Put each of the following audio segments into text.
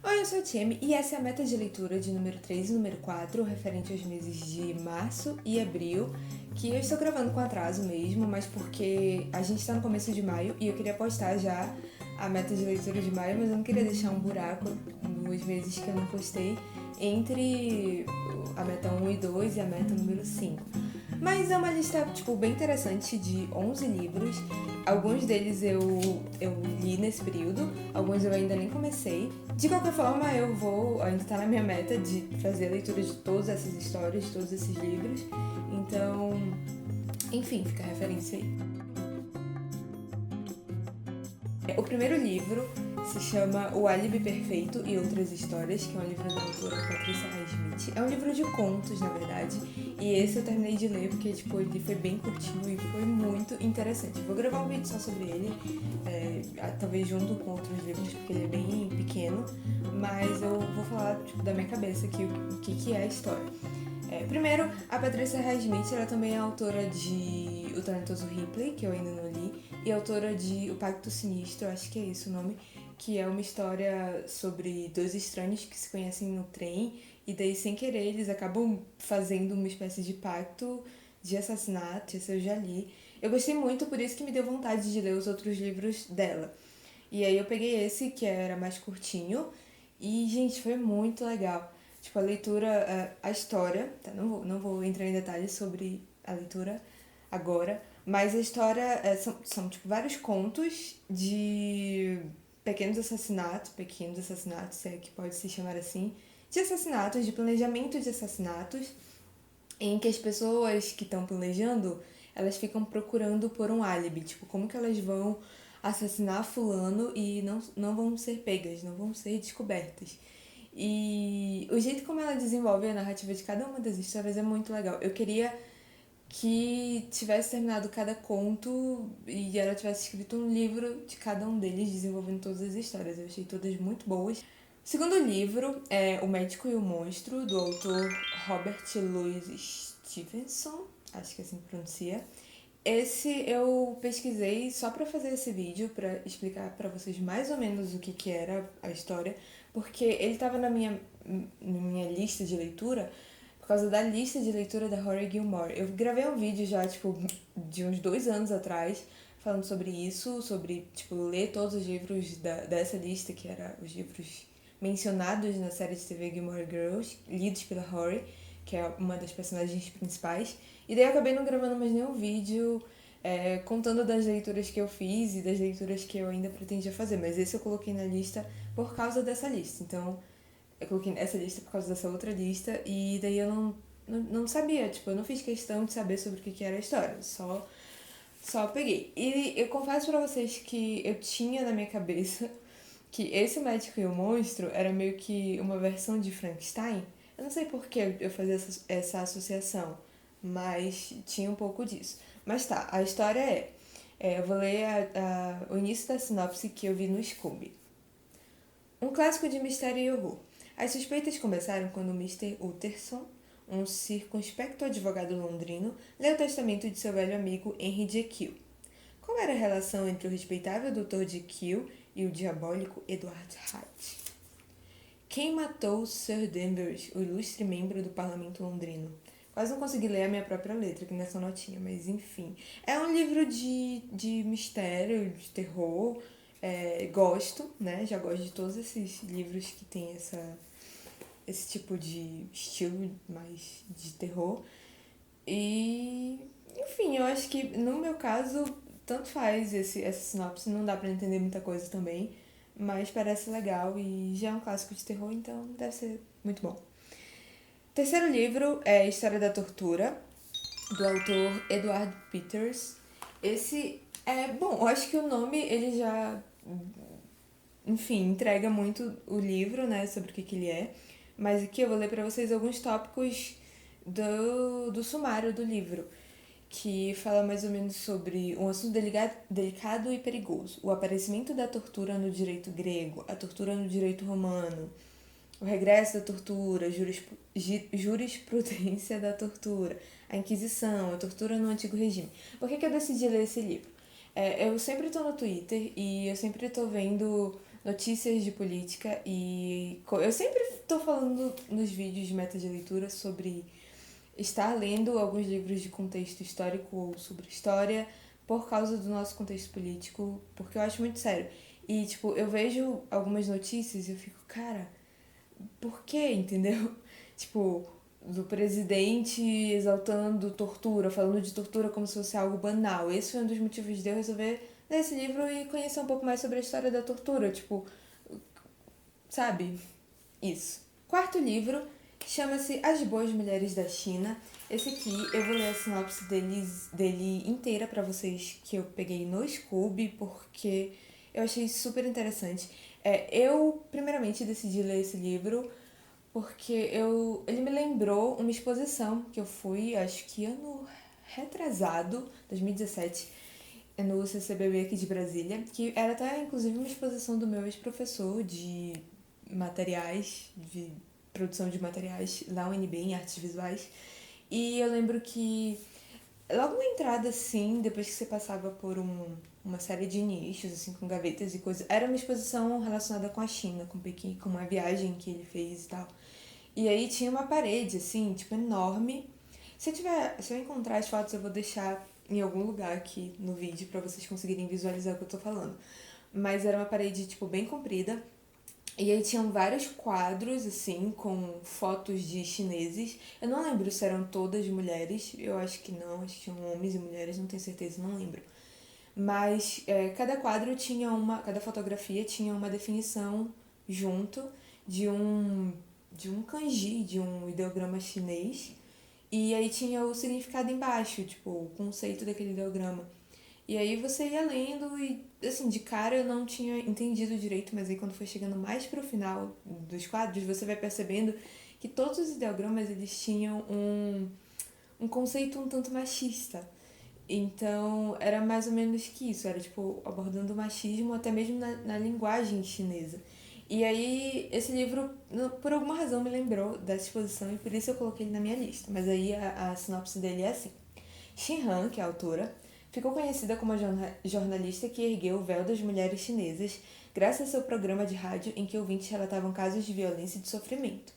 Oi, eu sou a Tieme e essa é a meta de leitura de número 3 e número 4, referente aos meses de março e abril, que eu estou gravando com atraso mesmo, mas porque a gente está no começo de maio e eu queria postar já a meta de leitura de maio, mas eu não queria deixar um buraco nos meses que eu não postei entre a meta 1 e 2 e a meta número 5. Mas é uma lista, bem interessante de 11 livros. Alguns deles eu li nesse período, alguns eu ainda nem comecei. De qualquer forma, eu vou ainda tá na minha meta de fazer a leitura de todas essas histórias, de todos esses livros. Então, enfim, fica a referência aí. O primeiro livro se chama O Álibi Perfeito e Outras Histórias, que é um livro da autora Patrícia Highsmith. É um livro de contos, na verdade, e esse eu terminei de ler porque ele foi bem curtinho e foi muito interessante. Eu vou gravar um vídeo só sobre ele, talvez junto com outros livros, porque ele é bem pequeno, mas eu vou falar da minha cabeça aqui o que é a história. Primeiro, a Patrícia Highsmith, ela também é autora de O Talentoso Ripley, que eu ainda não li, e autora de O Pacto Sinistro, acho que é esse o nome, que é uma história sobre dois estranhos que se conhecem no trem, e daí, sem querer, eles acabam fazendo uma espécie de pacto de assassinato. Esse eu já li. Eu gostei muito, por isso que me deu vontade de ler os outros livros dela. E aí eu peguei esse, que era mais curtinho, e, gente, foi muito legal. A leitura, a história, tá? Não vou entrar em detalhes sobre a leitura agora, mas a história são vários contos de pequenos assassinatos, se é que pode se chamar assim, de assassinatos, de planejamento de assassinatos, em que as pessoas que estão planejando, elas ficam procurando por um álibi, como que elas vão assassinar fulano e não vão ser pegas, não vão ser descobertas. E o jeito como ela desenvolve a narrativa de cada uma das histórias é muito legal. Eu queria que tivesse terminado cada conto e ela tivesse escrito um livro de cada um deles, desenvolvendo todas as histórias. Eu achei todas muito boas. O segundo livro é O Médico e o Monstro, do autor Robert Louis Stevenson, acho que assim pronuncia. Esse eu pesquisei só pra fazer esse vídeo, pra explicar pra vocês mais ou menos o que era a história, porque ele tava na minha lista de leitura por causa da lista de leitura da Rory Gilmore. Eu gravei um vídeo já, de uns 2 anos atrás, falando sobre isso, sobre, ler todos os livros dessa lista, que eram os livros mencionados na série de TV Gilmore Girls, lidos pela Rory, que é uma das personagens principais. E daí eu acabei não gravando mais nenhum vídeo contando das leituras que eu fiz e das leituras que eu ainda pretendia fazer. Mas esse eu coloquei na lista por causa dessa lista. Então, eu coloquei essa lista por causa dessa outra lista e daí eu não sabia, eu não fiz questão de saber sobre o que era a história, só peguei. E eu confesso pra vocês que eu tinha na minha cabeça que esse Médico e o Monstro era meio que uma versão de Frankenstein. Eu não sei por que eu fazia essa associação, mas tinha um pouco disso. Mas tá, a história eu vou ler o início da sinopse que eu vi no Scooby. Um clássico de mistério e horror. As suspeitas começaram quando Mr. Utterson, um circunspecto advogado londrino, leu o testamento de seu velho amigo Henry Jekyll. Qual era a relação entre o respeitável Dr. Jekyll e o diabólico Edward Hyde? Quem matou Sir Danvers, o ilustre membro do parlamento londrino? Quase não consegui ler a minha própria letra aqui nessa notinha, mas enfim. É um livro de mistério, de terror. Gosto, né? Já gosto de todos esses livros que tem esse tipo de estilo mais de terror. E, enfim, eu acho que no meu caso, tanto faz essa sinopse, não dá pra entender muita coisa também, mas parece legal e já é um clássico de terror, então deve ser muito bom. Terceiro livro é História da Tortura, do autor Edward Peters. Esse é bom, eu acho que o nome ele já, enfim, entrega muito o livro, né, sobre o que ele é. Mas aqui eu vou ler para vocês alguns tópicos do sumário do livro, que fala mais ou menos sobre um assunto delicado e perigoso. O aparecimento da tortura no direito grego, a tortura no direito romano, o regresso da tortura, jurisprudência da tortura, a Inquisição, a tortura no Antigo Regime. Por que eu decidi ler esse livro? Eu sempre tô no Twitter e eu sempre tô vendo notícias de política e eu sempre tô falando nos vídeos de meta de leitura sobre estar lendo alguns livros de contexto histórico ou sobre história por causa do nosso contexto político, porque eu acho muito sério. E, tipo, eu vejo algumas notícias e eu fico, cara, por quê, entendeu? Tipo, do presidente exaltando tortura, falando de tortura como se fosse algo banal. Esse foi um dos motivos de eu resolver ler esse livro e conhecer um pouco mais sobre a história da tortura, tipo, sabe? Isso. Quarto livro chama-se As Boas Mulheres da China. Esse aqui eu vou ler a sinopse dele inteira pra vocês, que eu peguei no Scoob, porque eu achei super interessante. Eu, primeiramente, decidi ler esse livro porque ele me lembrou uma exposição que eu fui, acho que ano retrasado, 2017, no CCBB aqui de Brasília, que era até inclusive uma exposição do meu ex-professor de materiais, de produção de materiais lá no UNB, em artes visuais. E eu lembro que logo na entrada, assim, depois que você passava por uma série de nichos, assim, com gavetas e coisas, era uma exposição relacionada com a China, com Pequim, com uma viagem que ele fez e tal. E aí tinha uma parede, assim, tipo, enorme. Se eu encontrar as fotos, eu vou deixar em algum lugar aqui no vídeo pra vocês conseguirem visualizar o que eu tô falando. Mas era uma parede, tipo, bem comprida. E aí tinham vários quadros, assim, com fotos de chineses. Eu não lembro se eram todas mulheres, eu acho que não, acho que tinham homens e mulheres, não tenho certeza, não lembro. Mas cada quadro tinha cada fotografia tinha uma definição junto de um kanji, de um ideograma chinês. E aí tinha o significado embaixo, tipo, o conceito daquele ideograma. E aí você ia lendo e, assim, de cara eu não tinha entendido direito, mas aí quando foi chegando mais pro final dos quadros, você vai percebendo que todos os ideogramas, eles tinham um conceito um tanto machista. Então, era mais ou menos que isso, era, tipo, abordando o machismo até mesmo na linguagem chinesa. E aí, esse livro, por alguma razão, me lembrou dessa exposição e por isso eu coloquei ele na minha lista. Mas aí a sinopse dele é assim. Xin Han, que é a autora, ficou conhecida como a jornalista que ergueu o véu das mulheres chinesas graças ao seu programa de rádio em que ouvintes relatavam casos de violência e de sofrimento.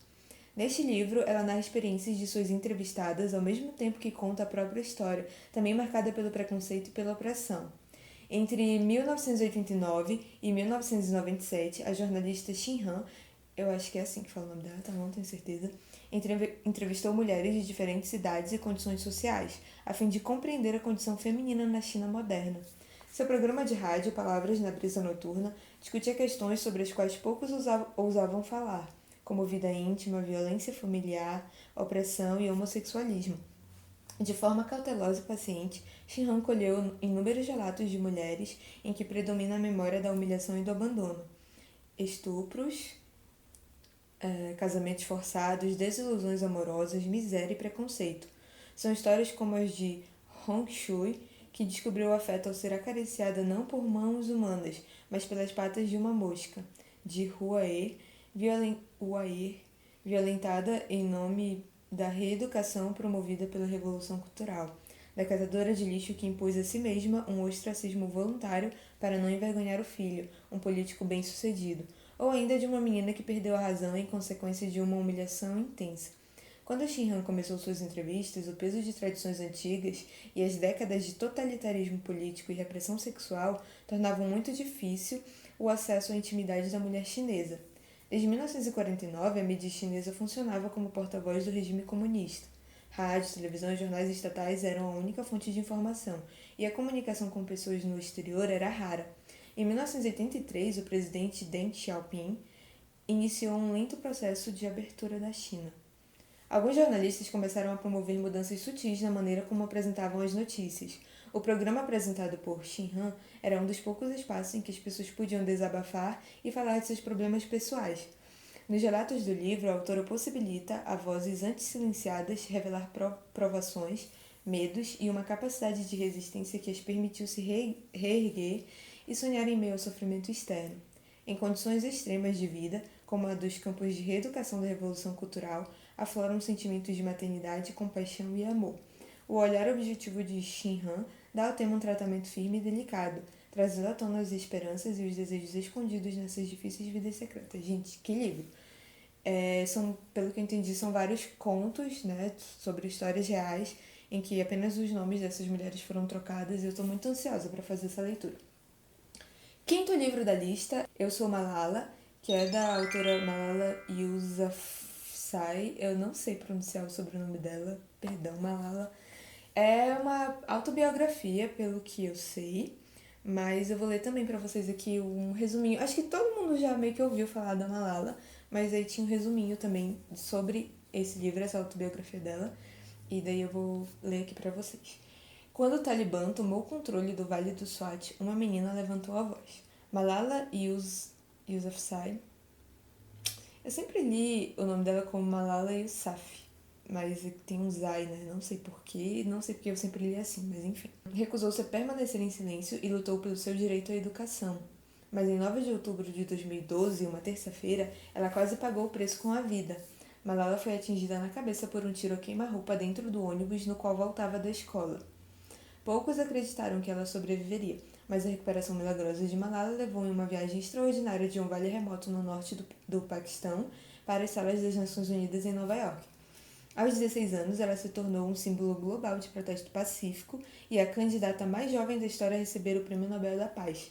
Neste livro, ela narra experiências de suas entrevistadas ao mesmo tempo que conta a própria história, também marcada pelo preconceito e pela opressão. Entre 1989 e 1997, a jornalista Xin Han, eu acho que é assim que fala o nome dela, tá? Não tenho certeza, entrevistou mulheres de diferentes idades e condições sociais, a fim de compreender a condição feminina na China moderna. Seu programa de rádio, Palavras na Brisa Noturna, discutia questões sobre as quais poucos ousavam falar, como vida íntima, violência familiar, opressão e homossexualismo. De forma cautelosa e paciente, Shinhan colheu inúmeros relatos de mulheres em que predomina a memória da humilhação e do abandono. Estupros, casamentos forçados, desilusões amorosas, miséria e preconceito. São histórias como as de Hong Shui, que descobriu o afeto ao ser acariciada não por mãos humanas, mas pelas patas de uma mosca, de Huair, violentada em nome da reeducação promovida pela Revolução Cultural, da catadora de lixo que impôs a si mesma um ostracismo voluntário para não envergonhar o filho, um político bem-sucedido, ou ainda de uma menina que perdeu a razão em consequência de uma humilhação intensa. Quando Shinhan começou suas entrevistas, o peso de tradições antigas e as décadas de totalitarismo político e repressão sexual tornavam muito difícil o acesso à intimidade da mulher chinesa. Desde 1949, a mídia chinesa funcionava como porta-voz do regime comunista. Rádio, televisão e jornais estatais eram a única fonte de informação, e a comunicação com pessoas no exterior era rara. Em 1983, o presidente Deng Xiaoping iniciou um lento processo de abertura da China. Alguns jornalistas começaram a promover mudanças sutis na maneira como apresentavam as notícias. O programa apresentado por Xin Han era um dos poucos espaços em que as pessoas podiam desabafar e falar de seus problemas pessoais. Nos relatos do livro, a autora possibilita a vozes antes silenciadas revelar provações, medos e uma capacidade de resistência que as permitiu se reerguer e sonhar em meio ao sofrimento externo. Em condições extremas de vida, como a dos campos de reeducação da Revolução Cultural, afloram sentimentos de maternidade, compaixão e amor. O olhar objetivo de Xin Han dá ao tema um tratamento firme e delicado, trazendo à tona as esperanças e os desejos escondidos nessas difíceis vidas secretas. Gente, que livro! Pelo que eu entendi, são vários contos, né, sobre histórias reais, em que apenas os nomes dessas mulheres foram trocados, e eu estou muito ansiosa para fazer essa leitura. Quinto livro da lista, Eu Sou Malala, que é da autora Malala Yousafzai. Eu não sei pronunciar o sobrenome dela, perdão, Malala. É uma autobiografia, pelo que eu sei, mas eu vou ler também pra vocês aqui um resuminho. Acho que todo mundo já meio que ouviu falar da Malala, mas aí tinha um resuminho também sobre esse livro, essa autobiografia dela, e daí eu vou ler aqui pra vocês. Quando o Talibã tomou o controle do Vale do Swat, uma menina levantou a voz. Malala Yousafzai. Eu sempre li o nome dela como Malala Yousafzai, mas tem um Zai, né? Não sei porquê, não sei porque eu sempre li assim, mas enfim. Recusou-se a permanecer em silêncio e lutou pelo seu direito à educação. Mas em 9 de outubro de 2012, uma terça-feira, ela quase pagou o preço com a vida. Malala foi atingida na cabeça por um tiro a queima-roupa dentro do ônibus no qual voltava da escola. Poucos acreditaram que ela sobreviveria, mas a recuperação milagrosa de Malala levou em uma viagem extraordinária de um vale remoto no norte do Paquistão para as salas das Nações Unidas em Nova York. Aos 16 anos, ela se tornou um símbolo global de protesto pacífico e a candidata mais jovem da história a receber o Prêmio Nobel da Paz.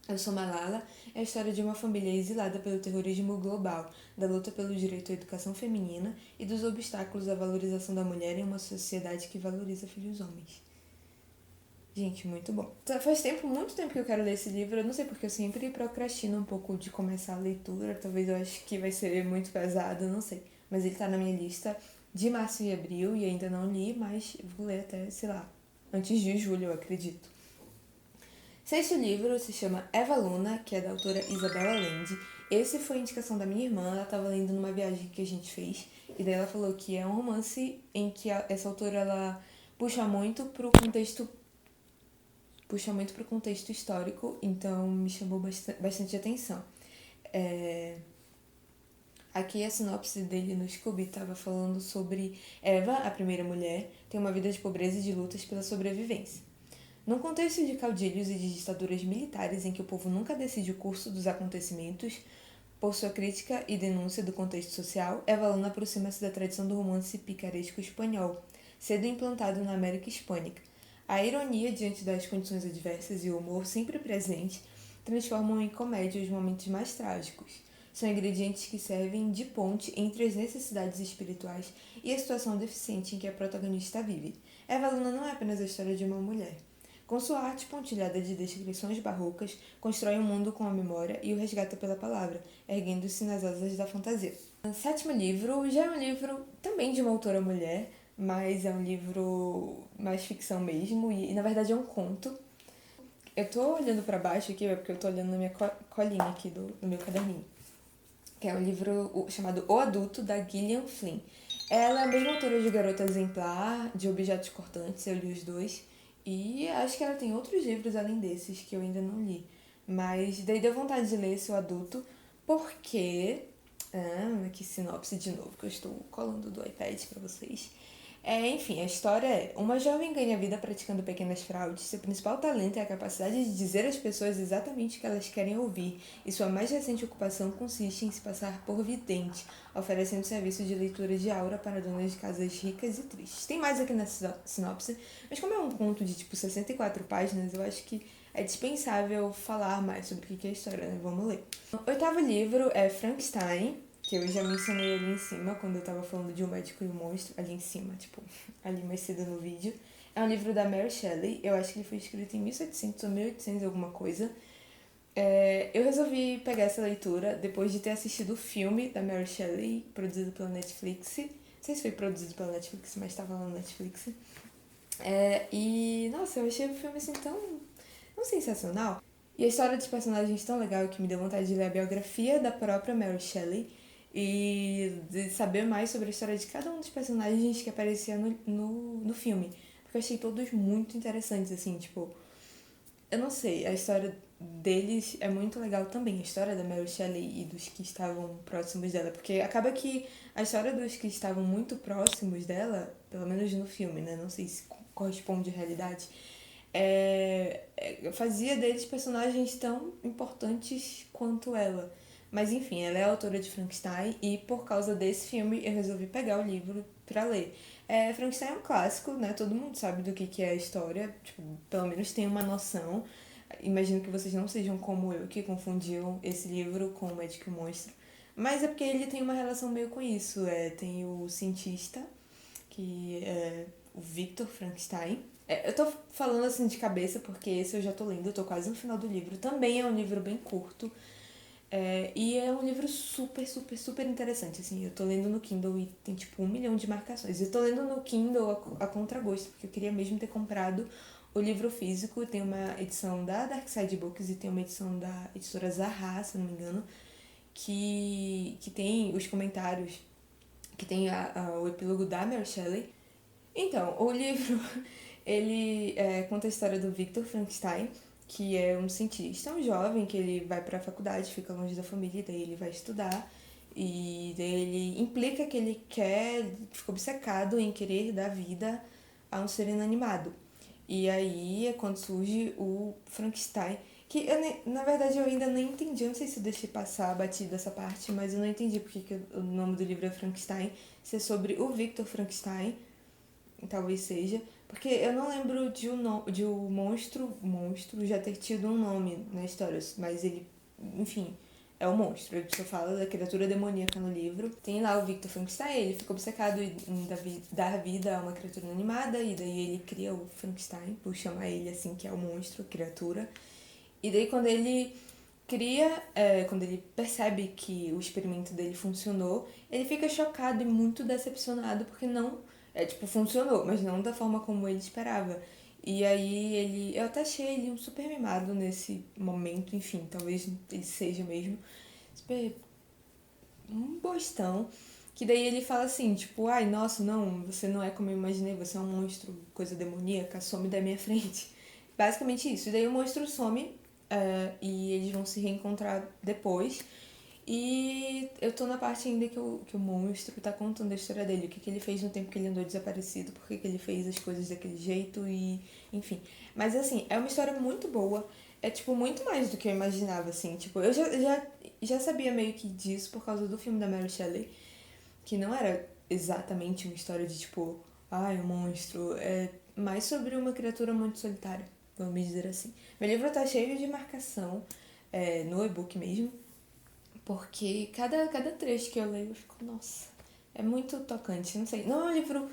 Eu Sou Malala é a história de uma família exilada pelo terrorismo global, da luta pelo direito à educação feminina e dos obstáculos à valorização da mulher em uma sociedade que valoriza filhos homens. Gente, muito bom. Faz muito tempo que eu quero ler esse livro. Eu não sei porque eu sempre procrastino um pouco de começar a leitura. Talvez eu acho que vai ser muito pesado, não sei. Mas ele tá na minha lista de março e abril e ainda não li, mas vou ler até, sei lá, antes de julho, eu acredito. Sexto livro se chama Eva Luna, que é da autora Isabella Lende. Esse foi a indicação da minha irmã, ela estava lendo numa viagem que a gente fez, e daí ela falou que é um romance em que essa autora ela puxa muito pro contexto histórico, então me chamou bastante atenção. Aqui a sinopse dele no Scooby estava falando sobre Eva, a primeira mulher, tem uma vida de pobreza e de lutas pela sobrevivência. Num contexto de caudilhos e de ditaduras militares em que o povo nunca decide o curso dos acontecimentos, por sua crítica e denúncia do contexto social, Eva Luna aproxima-se da tradição do romance picaresco espanhol, cedo implantado na América Hispânica. A ironia diante das condições adversas e o humor sempre presente transformam em comédia os momentos mais trágicos. São ingredientes que servem de ponte entre as necessidades espirituais e a situação deficiente em que a protagonista vive. Eva Luna não é apenas a história de uma mulher. Com sua arte pontilhada de descrições barrocas, constrói um mundo com a memória e o resgata pela palavra, erguendo-se nas asas da fantasia. O sétimo livro já é um livro também de uma autora mulher, mas é um livro mais ficção mesmo, e na verdade é um conto. Eu tô olhando pra baixo aqui, porque eu tô olhando na minha colinha aqui do meu caderninho, que é um livro chamado O Adulto, da Gillian Flynn. Ela é a mesma autora de Garota Exemplar, de Objetos Cortantes, eu li os dois, e acho que ela tem outros livros além desses que eu ainda não li. Mas daí deu vontade de ler esse O Adulto, porque... que sinopse de novo, que eu estou colando do iPad pra vocês. Enfim, a história é: uma jovem ganha vida praticando pequenas fraudes. Seu principal talento é a capacidade de dizer às pessoas exatamente o que elas querem ouvir, e sua mais recente ocupação consiste em se passar por vidente, oferecendo serviço de leitura de aura para donas de casas ricas e tristes. Tem mais aqui nessa sinopse, mas como é um conto de 64 páginas, eu acho que é dispensável falar mais sobre o que é a história, né? Vamos ler. O oitavo livro é Frankenstein, que eu já mencionei ali em cima, quando eu tava falando de Um Médico e um Monstro, ali em cima, ali mais cedo no vídeo. É um livro da Mary Shelley, eu acho que ele foi escrito em 1700 ou 1800 alguma coisa. Eu resolvi pegar essa leitura depois de ter assistido o filme da Mary Shelley, produzido pela Netflix. Não sei se foi produzido pela Netflix, mas estava lá na Netflix. E, nossa, eu achei o filme assim tão sensacional. E a história dos personagens tão legal que me deu vontade de ler a biografia da própria Mary Shelley e de saber mais sobre a história de cada um dos personagens que aparecia no filme. Porque eu achei todos muito interessantes, assim, eu não sei, a história deles é muito legal também, a história da Mary Shelley e dos que estavam próximos dela, porque acaba que a história dos que estavam muito próximos dela, pelo menos no filme, né, não sei se corresponde à realidade, fazia deles personagens tão importantes quanto ela. Mas enfim, ela é a autora de Frankenstein e por causa desse filme eu resolvi pegar o livro pra ler. Frankenstein é um clássico, né? Todo mundo sabe do que é a história, tipo, pelo menos tem uma noção. Imagino que vocês não sejam como eu, que confundiam esse livro com O Médico e o Monstro. Mas é porque ele tem uma relação meio com isso. Tem o cientista, que é o Victor Frankenstein. Eu tô falando assim de cabeça porque esse eu já tô lendo, eu tô quase no final do livro. Também é um livro bem curto. E é um livro super, super, super interessante, assim. Eu tô lendo no Kindle e tem, tipo, 1 milhão de marcações. Eu tô lendo no Kindle a contragosto, porque eu queria mesmo ter comprado o livro físico. Tem uma edição da Dark Side Books e tem uma edição da editora Zahar, se eu não me engano, que tem os comentários, que tem o epílogo da Mary Shelley. Então, o livro, ele conta a história do Victor Frankenstein, que é um cientista, um jovem que ele vai para a faculdade, fica longe da família, daí ele vai estudar e daí ele implica que ele fica obcecado em querer dar vida a um ser inanimado. E aí é quando surge o Frankenstein, que na verdade eu ainda nem entendi, eu não sei se eu deixei passar batido essa parte, mas eu não entendi porque que o nome do livro é Frankenstein, se é sobre o Victor Frankenstein, talvez seja, porque eu não lembro de o monstro já ter tido um nome na história, mas ele, enfim, é o monstro. Ele só fala da criatura demoníaca no livro. Tem lá o Victor Frankenstein, ele fica obcecado em dar vida a uma criatura inanimada, e daí ele cria o Frankenstein, por chamar ele assim, que é o monstro, a criatura. E daí quando ele quando ele percebe que o experimento dele funcionou, ele fica chocado e muito decepcionado porque não, funcionou, mas não da forma como ele esperava. E aí eu até achei ele um super mimado nesse momento, enfim, talvez ele seja mesmo super um bostão. Que daí ele fala assim, tipo, ai, nossa, não, você não é como eu imaginei, você é um monstro, coisa demoníaca, some da minha frente. Basicamente isso. E daí o monstro some e eles vão se reencontrar depois. E eu tô na parte ainda que o monstro tá contando a história dele, o que ele fez no tempo que ele andou desaparecido, por que ele fez as coisas daquele jeito e enfim. Mas assim, é uma história muito boa. É tipo muito mais do que eu imaginava, assim. Tipo, eu já sabia meio que disso por causa do filme da Mary Shelley, que não era exatamente uma história de tipo, ai, um monstro. É mais sobre uma criatura muito solitária, vamos dizer assim. Meu livro tá cheio de marcação, no e-book mesmo, porque cada trecho que eu leio eu fico, nossa, é muito tocante, não sei. Não é um livro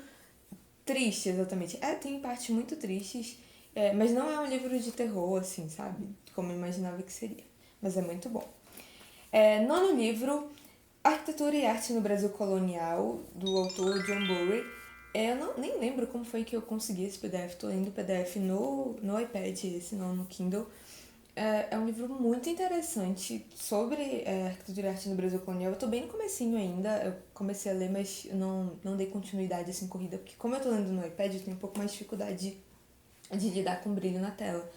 triste exatamente. Tem partes muito tristes, mas não é um livro de terror, assim, sabe? Como eu imaginava que seria. Mas é muito bom. Nono livro, Arquitetura e Arte no Brasil Colonial, do autor John Bury. Eu nem lembro como foi que eu consegui esse PDF. Tô lendo o PDF no iPad, esse não no Kindle. É um livro muito interessante sobre arquitetura e arte no Brasil colonial. Eu tô bem no comecinho ainda, eu comecei a ler, mas eu não dei continuidade assim corrida, porque como eu tô lendo no iPad, eu tenho um pouco mais de dificuldade de lidar com brilho na tela.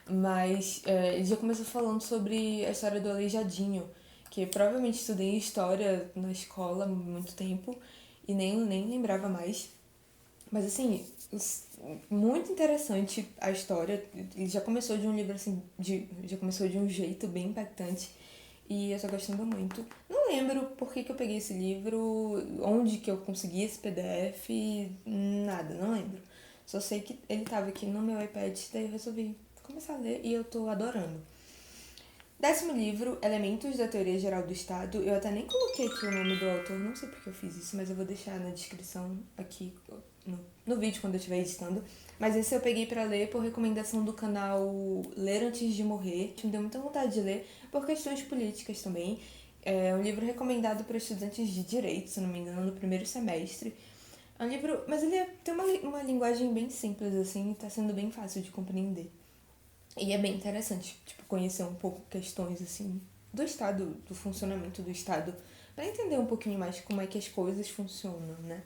Mas ele já começou falando sobre a história do Aleijadinho, que eu provavelmente estudei história na escola há muito tempo e nem lembrava mais. Mas assim, muito interessante a história. Ele já começou de um livro assim, já começou de um jeito bem impactante. E eu tô gostando muito. Não lembro por que eu peguei esse livro, onde que eu consegui esse PDF, nada, não lembro. Só sei que ele tava aqui no meu iPad, daí eu resolvi começar a ler e eu tô adorando. 10º livro, Elementos da Teoria Geral do Estado. Eu até nem coloquei aqui o nome do autor, não sei porque eu fiz isso, mas eu vou deixar na descrição aqui no vídeo quando eu estiver editando. Mas esse eu peguei pra ler por recomendação do canal Ler Antes de Morrer. Me deu muita vontade de ler, por questões políticas também. É um livro recomendado para estudantes de Direito, se não me engano, no primeiro semestre. É um livro, mas ele tem uma linguagem bem simples, assim, e tá sendo bem fácil de compreender. E é bem interessante, tipo, conhecer um pouco questões, assim, do Estado, do funcionamento do Estado, para entender um pouquinho mais como é que as coisas funcionam, né?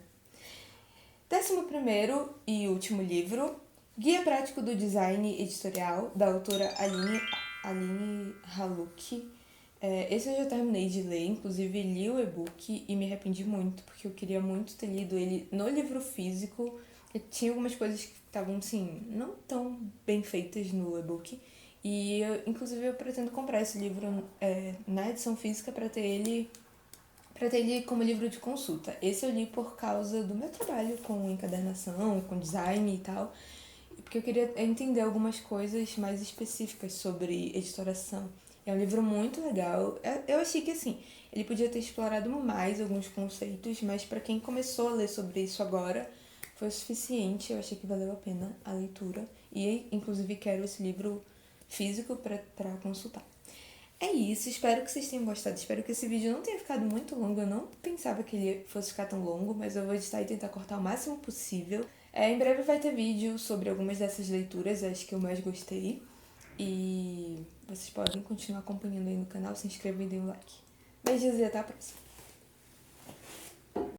11º e último livro, Guia Prático do Design Editorial, da autora Aline Haluki. Esse eu já terminei de ler, inclusive li o e-book e me arrependi muito, porque eu queria muito ter lido ele no livro físico. Tinha algumas coisas que estavam, assim, não tão bem feitas no e-book. E, inclusive, eu pretendo comprar esse livro na edição física para ter ele como livro de consulta. Esse eu li por causa do meu trabalho com encadernação, com design e tal, porque eu queria entender algumas coisas mais específicas sobre editoração. É um livro muito legal. Eu achei que, assim, ele podia ter explorado mais alguns conceitos, mas para quem começou a ler sobre isso agora, foi o suficiente. Eu achei que valeu a pena a leitura. E, inclusive, quero esse livro físico para consultar. É isso, espero que vocês tenham gostado. Espero que esse vídeo não tenha ficado muito longo. Eu não pensava que ele fosse ficar tão longo, mas eu vou editar e tentar cortar o máximo possível. Em breve vai ter vídeo sobre algumas dessas leituras, as que eu mais gostei. E vocês podem continuar acompanhando aí no canal, se inscrevam e deem um like. Beijos e até a próxima.